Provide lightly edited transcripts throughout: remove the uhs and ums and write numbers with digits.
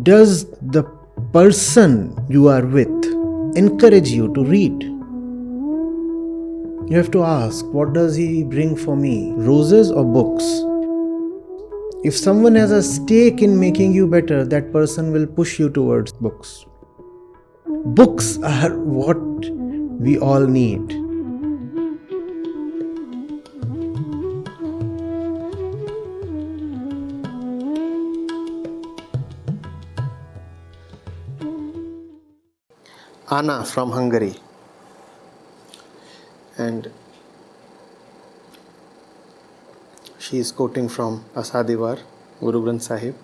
Does the person you are with encourage you to read? You have to ask, what does he bring for me? Roses or books? If someone has a stake in making you better, that person will push you towards books. Books are what we all need. Anna from Hungary, and she is quoting from Asadivar, Guru Granth Sahib.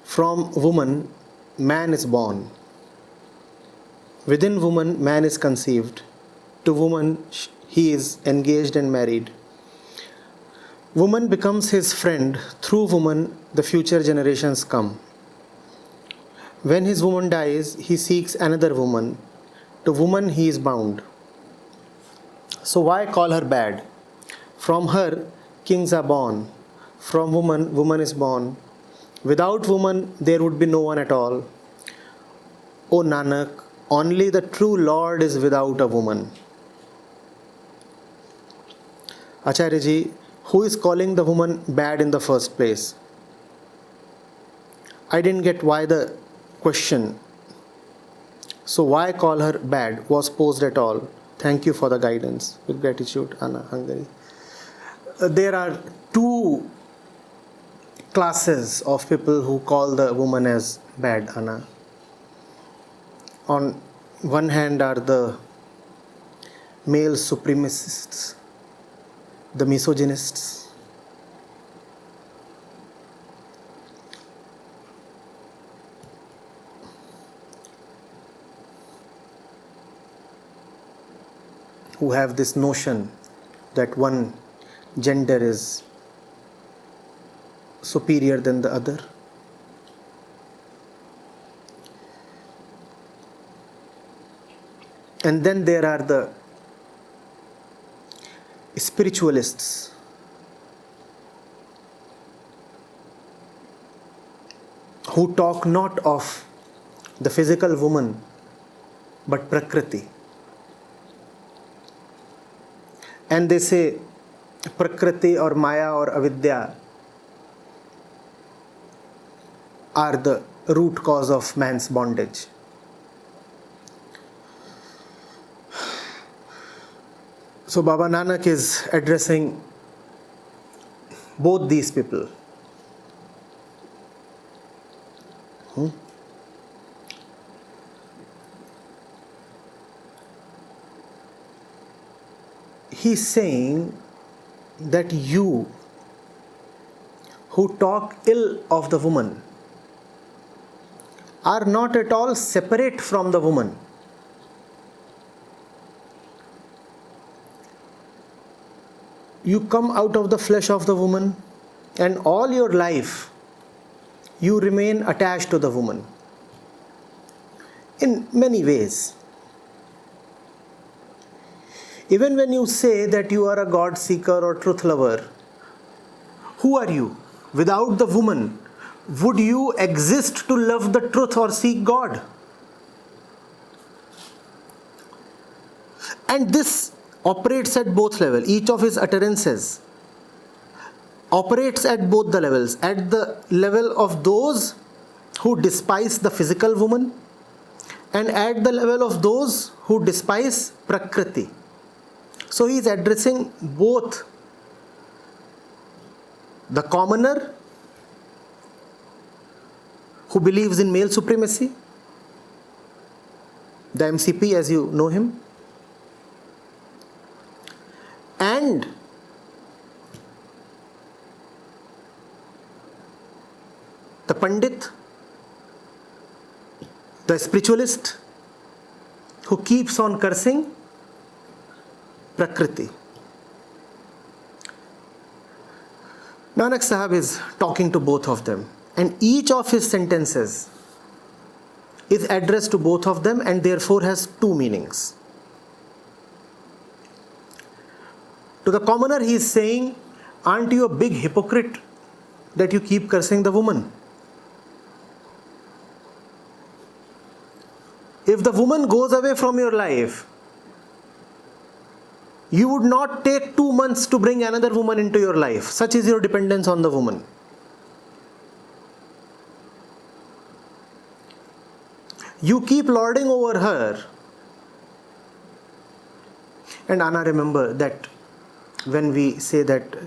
From woman, man is born. Within woman, man is conceived. To woman, he is engaged and married. Woman becomes his friend. Through woman, the future generations come. When his woman dies, he seeks another woman. To woman, he is bound. So why call her bad? From her, kings are born. From woman, woman is born. Without woman, there would be no one at all. O Nanak, only the true Lord is without a woman. Acharya ji, who is calling the woman bad in the first place? I didn't get why the question. So why call her bad was posed at all. Thank you for the guidance. With gratitude, Anna, Hungary. There are two classes of people who call the woman as bad, Anna. On one hand are the male supremacists, the misogynists. Who have this notion that one gender is superior than the other. And then there are the spiritualists who talk not of the physical woman but Prakrti. And they say Prakrti or Maya or Avidya are the root cause of man's bondage. So Baba Nanak is addressing both these people. He's saying that you who talk ill of the woman are not at all separate from the woman. You come out of the flesh of the woman, and all your life you remain attached to the woman in many ways. Even when you say that you are a God seeker or truth lover, who are you? Without the woman, would you exist to love the truth or seek God? And this operates at both levels. Each of his utterances operates at both the levels. At the level of those who despise the physical woman, and at the level of those who despise Prakriti. So he is addressing both the commoner who believes in male supremacy, the MCP as you know him, and the Pandit, the spiritualist who keeps on cursing Prakriti. Nanak Sahib is talking to both of them, and each of his sentences is addressed to both of them and therefore has two meanings. To the commoner he is saying, aren't you a big hypocrite that you keep cursing the woman? If the woman goes away from your life, you would not take 2 months to bring another woman into your life. Such is your dependence on the woman. You keep lording over her. And Anna, remember that when we say that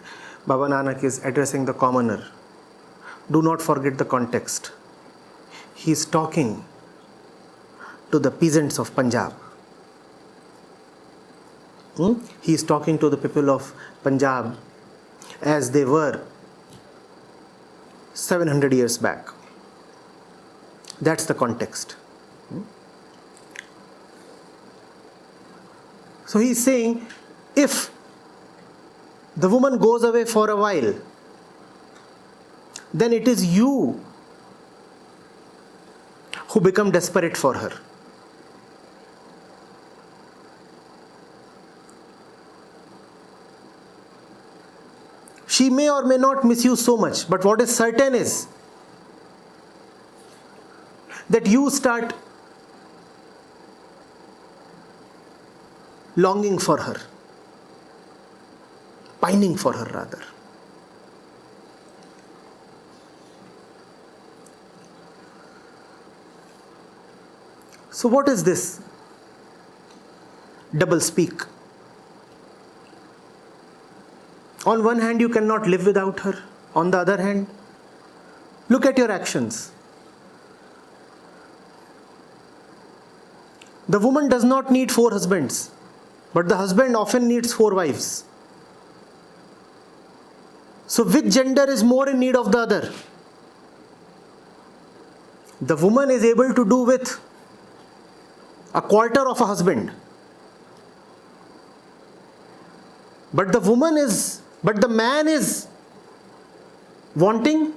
Baba Nanak is addressing the commoner, do not forget the context. He is talking to the peasants of Punjab. He is talking to the people of Punjab as they were 700 years back. That's the context. So he is saying, if the woman goes away for a while, then it is you who become desperate for her. She may or may not miss you so much, but what is certain is that you start longing for her, pining for her rather. So what is this double speak? On one hand, you cannot live without her. On the other hand, look at your actions. The woman does not need 4 husbands, but the husband often needs 4 wives. So which gender is more in need of the other? The woman is able to do with a quarter of a husband. But the man is wanting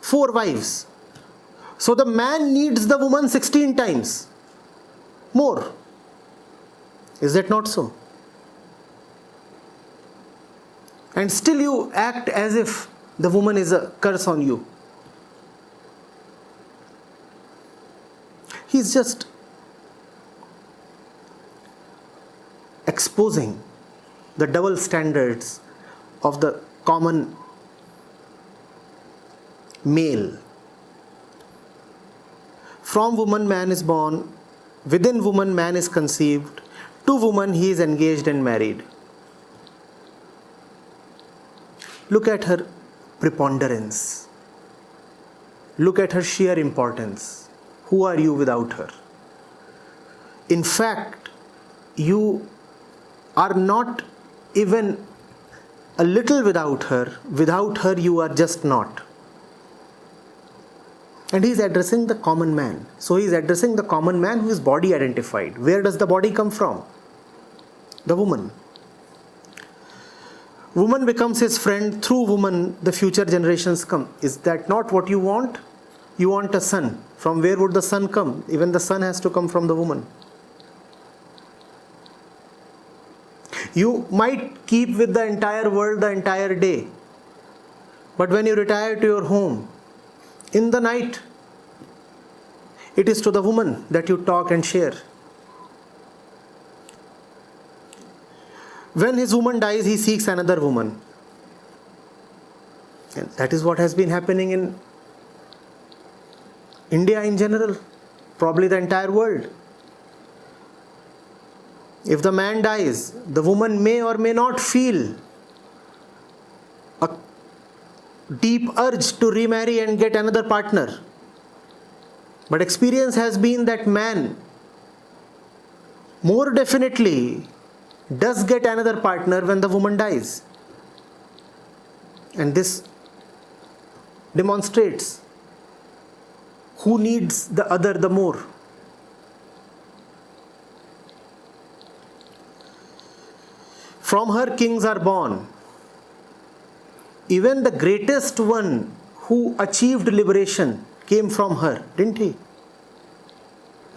4 wives. So the man needs the woman 16 times more. Is that not so? And still you act as if the woman is a curse on you. He's just exposing the double standards of the common male. From woman man is born, within woman man is conceived, to woman he is engaged and married. Look at her preponderance. Look at her sheer importance. Who are you without her? In fact, you are not even a little without her. Without her, you are just not. And he is addressing the common man. So he is addressing the common man who is body identified. Where does the body come from? The woman. Woman becomes his friend. Through woman, the future generations come. Is that not what you want? You want a son. From where would the son come? Even the son has to come from the woman. You might keep with the entire world the entire day. But when you retire to your home, in the night, it is to the woman that you talk and share. When his woman dies, he seeks another woman. And that is what has been happening in India in general, probably the entire world. If the man dies, the woman may or may not feel a deep urge to remarry and get another partner. But experience has been that man more definitely does get another partner when the woman dies. And this demonstrates who needs the other the more. From her kings are born. Even the greatest one who achieved liberation came from her, didn't he?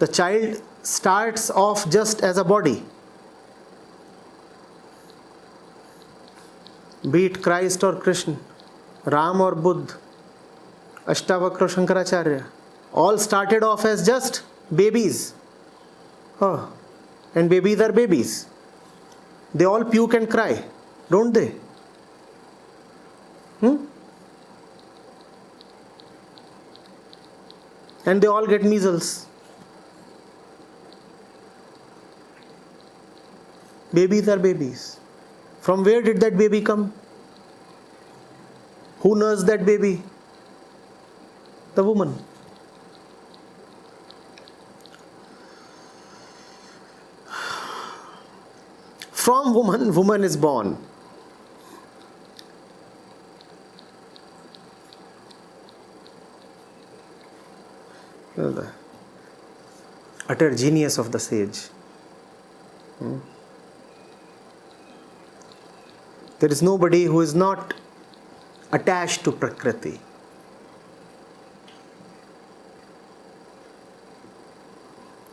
The child starts off just as a body. Be it Christ or Krishna, Ram or Buddha, Ashtavakra or Shankaracharya, all started off as just babies. Oh, and babies are babies. They all puke and cry, don't they? And they all get measles. Babies are babies. From where did that baby come? Who nursed that baby? The woman. From woman, woman is born. The utter genius of the sage. There is nobody who is not attached to Prakriti.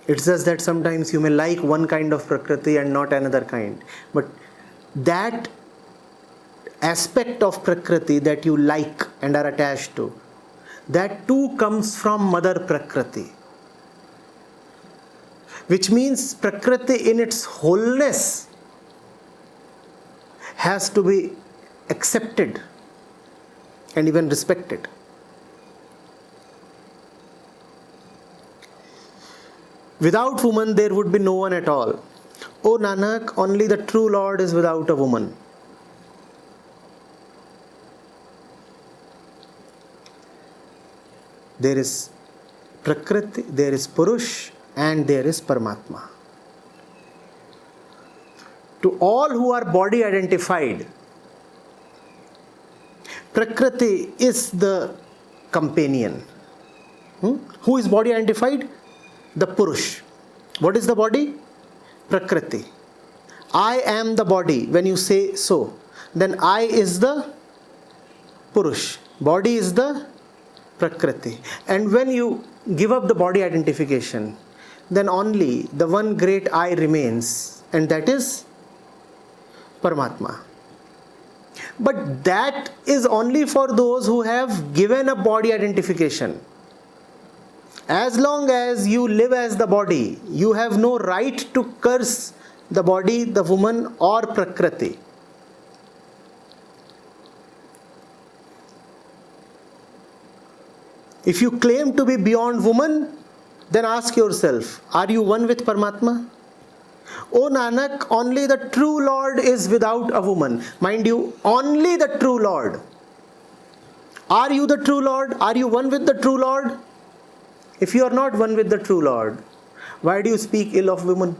It's just that sometimes you may like one kind of Prakriti and not another kind. But that aspect of Prakriti that you like and are attached to, that too comes from Mother Prakriti. Which means Prakriti in its wholeness has to be accepted and even respected. Without woman, there would be no one at all. O Nanak, only the true Lord is without a woman. There is Prakriti, there is Purush, and there is Paramatma. To all who are body identified, Prakriti is the companion. Who is body identified? The Purush. What is the body? Prakriti. I am the body. When you say so, then I is the Purush. Body is the Prakriti. And when you give up the body identification, then only the one great I remains, and that is Paramatma. But that is only for those who have given up body identification. As long as you live as the body, you have no right to curse the body, the woman, or Prakriti. If you claim to be beyond woman, then ask yourself, are you one with Paramatma? O Nanak, only the true Lord is without a woman. Mind you, only the true Lord. Are you the true Lord? Are you one with the true Lord? If you are not one with the true Lord, why do you speak ill of women?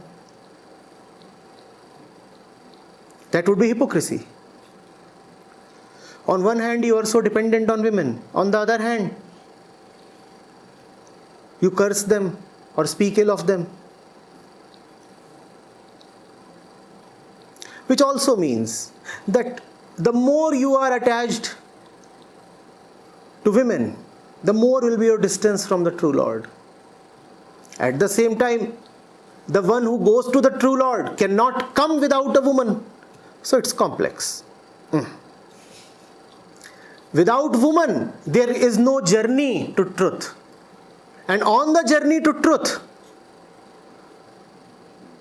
That would be hypocrisy. On one hand, you are so dependent on women. On the other hand, you curse them or speak ill of them. Which also means that the more you are attached to women, the more will be your distance from the true Lord. At the same time, the one who goes to the true Lord cannot come without a woman. So it's complex. Without woman, there is no journey to truth. And on the journey to truth,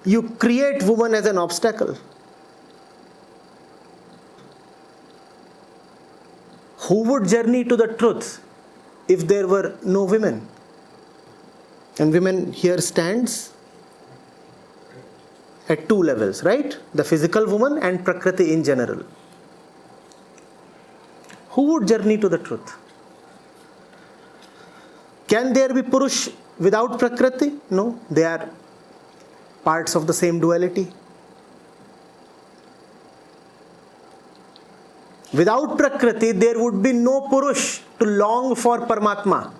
you create woman as an obstacle. Who would journey to the truth if there were no women? And women here stands at two levels, right? The physical woman and Prakriti in general. Who would journey to the truth? Can there be Purush without Prakriti? No, they are parts of the same duality. Without Prakriti, there would be no Purush to long for Paramatma.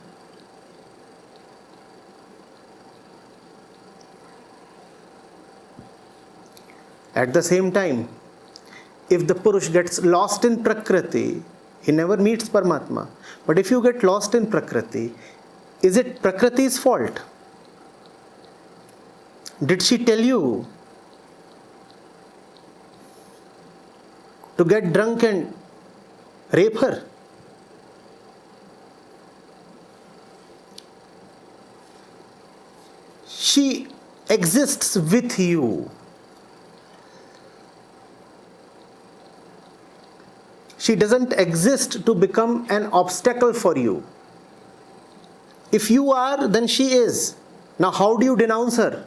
At the same time, if the Purush gets lost in Prakriti, he never meets Paramatma. But if you get lost in Prakriti, is it Prakriti's fault? Did she tell you to get drunk and rape her? She exists with you. She doesn't exist to become an obstacle for you. If you are, then she is. Now, how do you denounce her?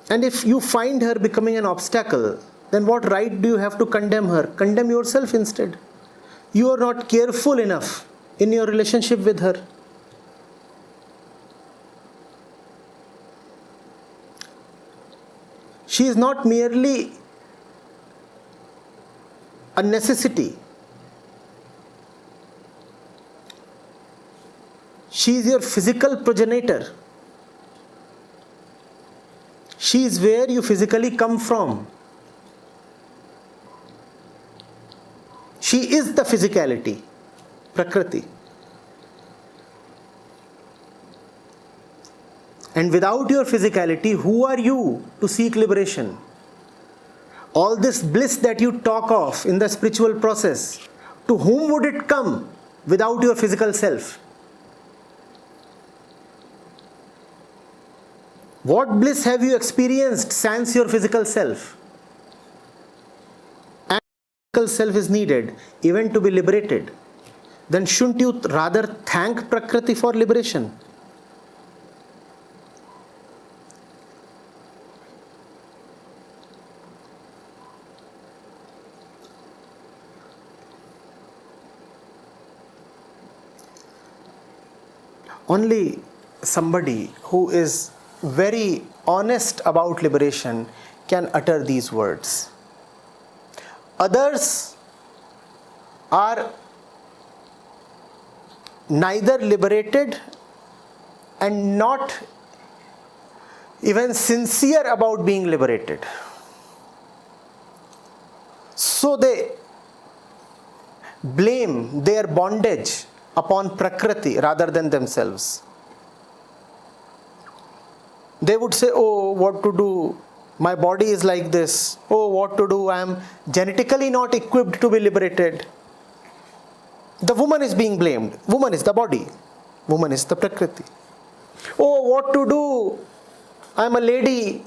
And if you find her becoming an obstacle, then what right do you have to condemn her? Condemn yourself instead. You are not careful enough in your relationship with her. She is not merely a necessity. She is your physical progenitor. She is where you physically come from. She is the physicality, Prakriti. And without your physicality, who are you to seek liberation? All this bliss that you talk of in the spiritual process, to whom would it come without your physical self? What bliss have you experienced sans your physical self? And physical self is needed even to be liberated. Then shouldn't you rather thank Prakriti for liberation? Only somebody who is very honest about liberation can utter these words. Others are neither liberated and not even sincere about being liberated. So they blame their bondage upon Prakriti rather than themselves. They would say, oh, what to do? My body is like this. Oh, what to do? I am genetically not equipped to be liberated. The woman is being blamed. Woman is the body. Woman is the Prakriti. Oh, what to do? I am a lady.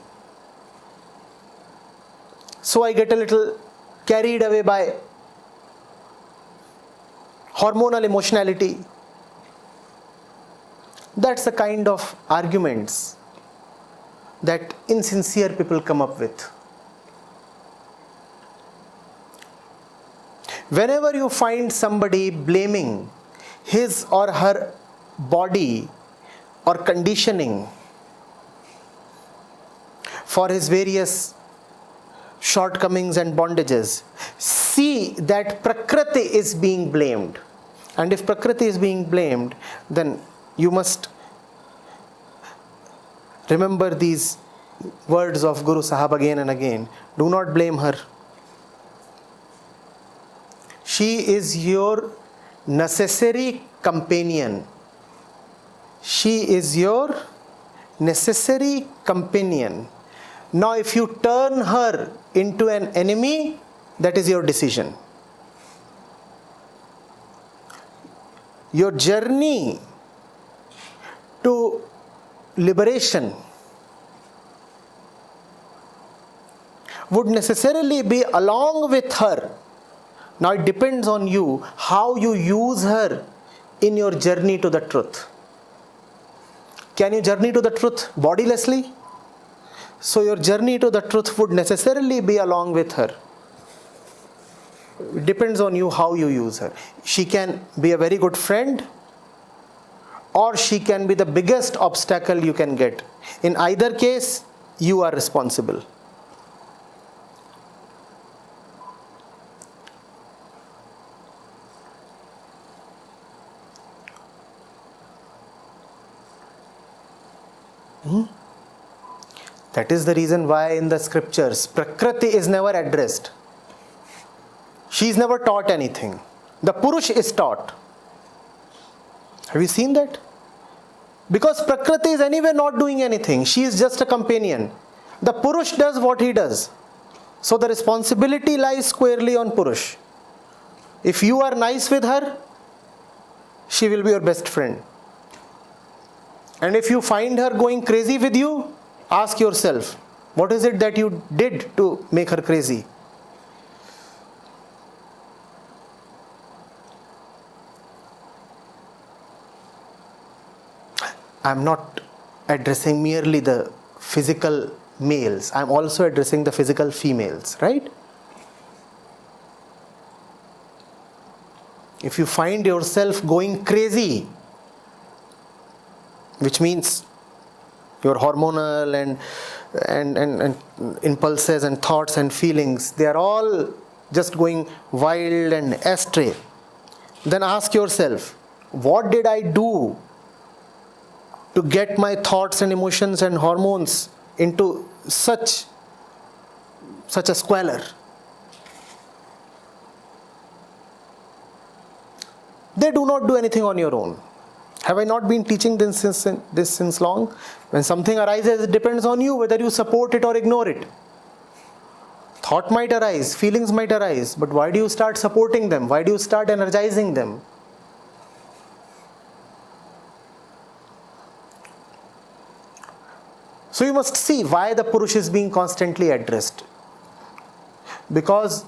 So I get a little carried away by hormonal emotionality. That's the kind of arguments that insincere people come up with. Whenever you find somebody blaming his or her body or conditioning for his various shortcomings and bondages, see that Prakriti is being blamed. And if Prakriti is being blamed, then you must remember these words of Guru Sahib again and again. Do not blame her. She is your necessary companion. She is your necessary companion. Now, if you turn her into an enemy, that is your decision. Your journey to liberation would necessarily be along with her. Now it depends on you how you use her in your journey to the truth. Can you journey to the truth bodilessly? So your journey to the truth would necessarily be along with her. It depends on you how you use her. She can be a very good friend, or she can be the biggest obstacle you can get. In either case, you are responsible. That is the reason why in the scriptures, Prakriti is never addressed. She is never taught anything. The Purush is taught. Have you seen that? Because Prakriti is anyway not doing anything. She is just a companion. The Purush does what he does. So the responsibility lies squarely on Purush. If you are nice with her, she will be your best friend. And if you find her going crazy with you, ask yourself, what is it that you did to make her crazy? I'm not addressing merely the physical males, I'm also addressing the physical females, right? If you find yourself going crazy, which means your hormonal and impulses and thoughts and feelings, they are all just going wild and astray, then ask yourself, what did I do to get my thoughts and emotions and hormones into such a squalor? They do not do anything on your own. Have I not been teaching this since long? When something arises, it depends on you whether you support it or ignore it. Thought might arise, feelings might arise, but why do you start supporting them? Why do you start energizing them? So you must see why the Purush is being constantly addressed. Because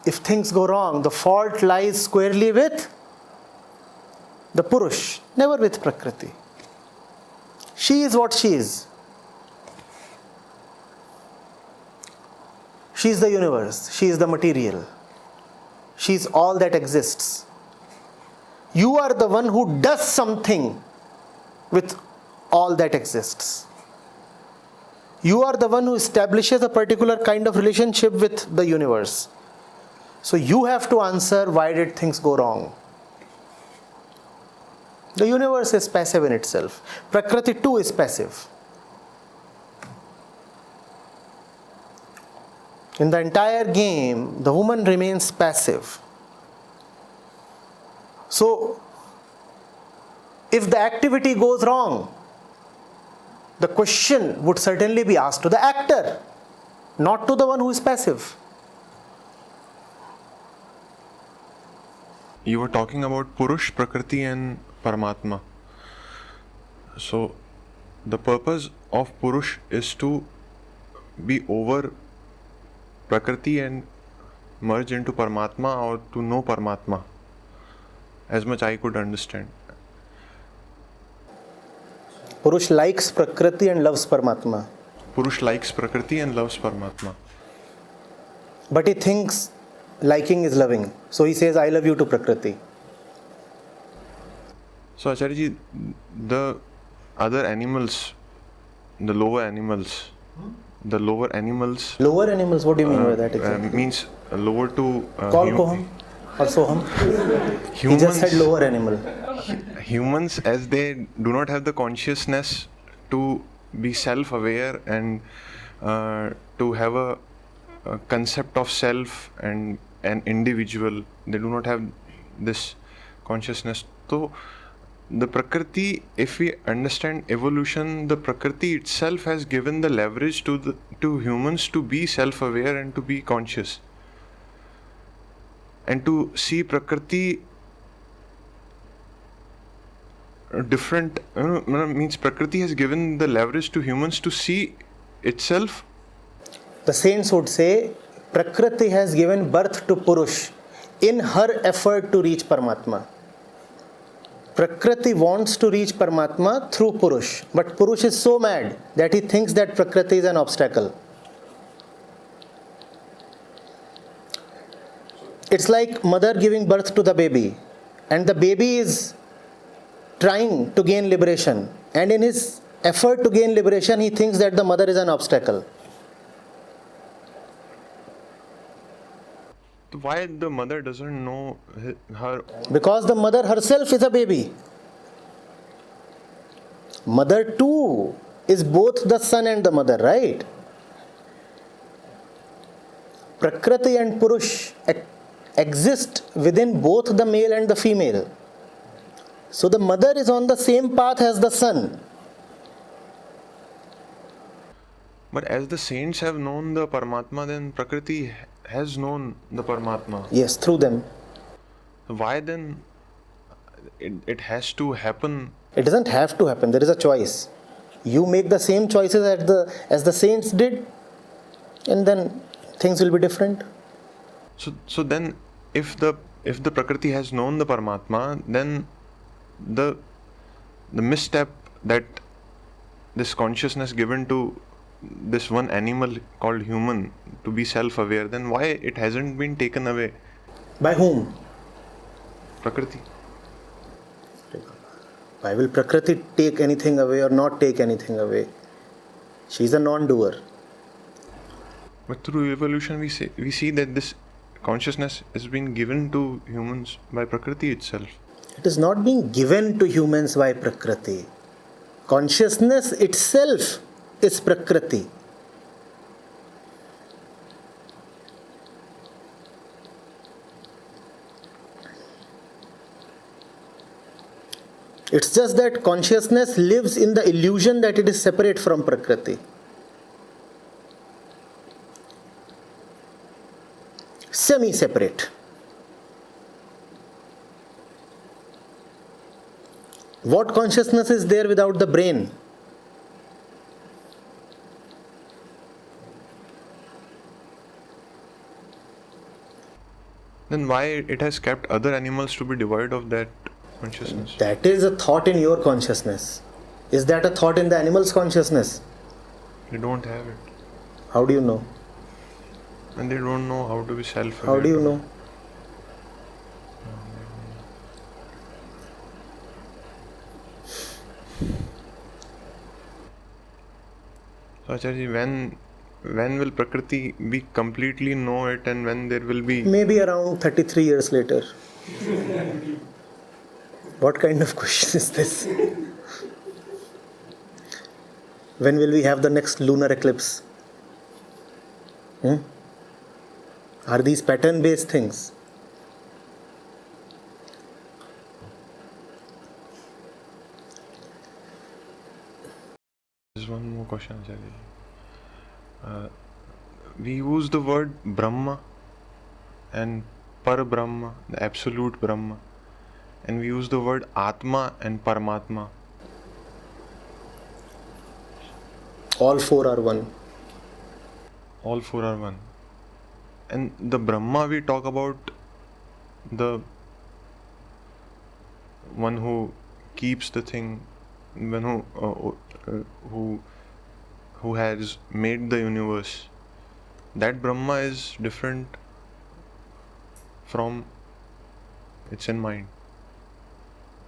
if things go wrong, the fault lies squarely with the Purush, never with Prakriti. She is what she is. She is the universe. She is the material. She is all that exists. You are the one who does something with all that exists. You are the one who establishes a particular kind of relationship with the universe. So you have to answer, why did things go wrong? The universe is passive in itself. Prakriti too is passive. In the entire game, the woman remains passive. So, if the activity goes wrong, the question would certainly be asked to the actor, not to the one who is passive. You were talking about Purush, Prakriti and Paramatma. So, the purpose of Purush is to be over Prakriti and merge into Paramatma, or to know Paramatma, as much I could understand. Purush likes Prakriti and loves Paramatma. Purush likes Prakriti and loves Paramatma. But he thinks liking is loving. So he says, I love you to Prakriti. So Acharya, the other animals, the lower animals, Lower animals, what do you mean by that exactly? Means lower to... Call Koham or Soham. He just said lower animal. Humans, as they do not have the consciousness to be self-aware and to have a concept of self and an individual, they do not have this consciousness. So the Prakriti, if we understand evolution, the Prakriti itself has given the leverage to humans to be self-aware and to be conscious, and to see Prakriti different. Means Prakriti has given the leverage to humans to see itself. The saints would say Prakriti has given birth to Purush in her effort to reach Paramatma. Prakriti wants to reach Paramatma through Purush, but Purush is so mad that he thinks that Prakriti is an obstacle. It's like mother giving birth to the baby, and the baby is trying to gain liberation, and in his effort to gain liberation, he thinks that the mother is an obstacle. Why the mother doesn't know her? Because the mother herself is a baby. Mother too is both the son and the mother, right? Prakriti and Purush exist within both the male and the female. So the mother is on the same path as the son. But as the saints have known the Paramatma, then Prakriti has known the Paramatma. Yes, through them. Why then it has to happen. It doesn't have to happen. There is a choice. You make the same choices as the saints did, and then things will be different. So then, if the Prakriti has known the Paramatma, then the misstep that this consciousness given to this one animal called human to be self-aware, then why it hasn't been taken away? By whom? Prakriti. Why will Prakriti take anything away or not take anything away? She is a non-doer. But through evolution, we see that this consciousness is being given to humans by Prakriti itself. It is not being given to humans by Prakriti. Consciousness itself is Prakriti. It's just that consciousness lives in the illusion that it is separate from Prakriti. Semi-separate. What consciousness is there without the brain? Then why it has kept other animals to be devoid of that consciousness? That is a thought in your consciousness. Is that a thought in the animal's consciousness? They don't have it. How do you know? And they don't know how to be self-aware. How do you know? So Acharya, when will Prakriti be completely know it, and when there will be... Maybe around 33 years later. What kind of question is this? When will we have the next lunar eclipse? Are these pattern-based things? There's one more question, Acharya. We use the word Brahma and Par-Brahma, the absolute Brahma, and we use the word Atma and Paramatma. All four are one. All four are one. And the Brahma, we talk about the one who keeps the thing, one who has made the universe. That Brahma is different from its in mind,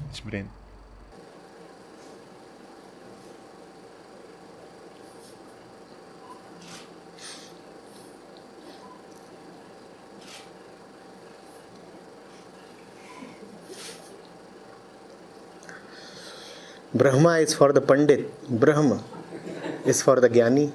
its brain. Brahma is for the Pandit. Brahma is for the Jnani.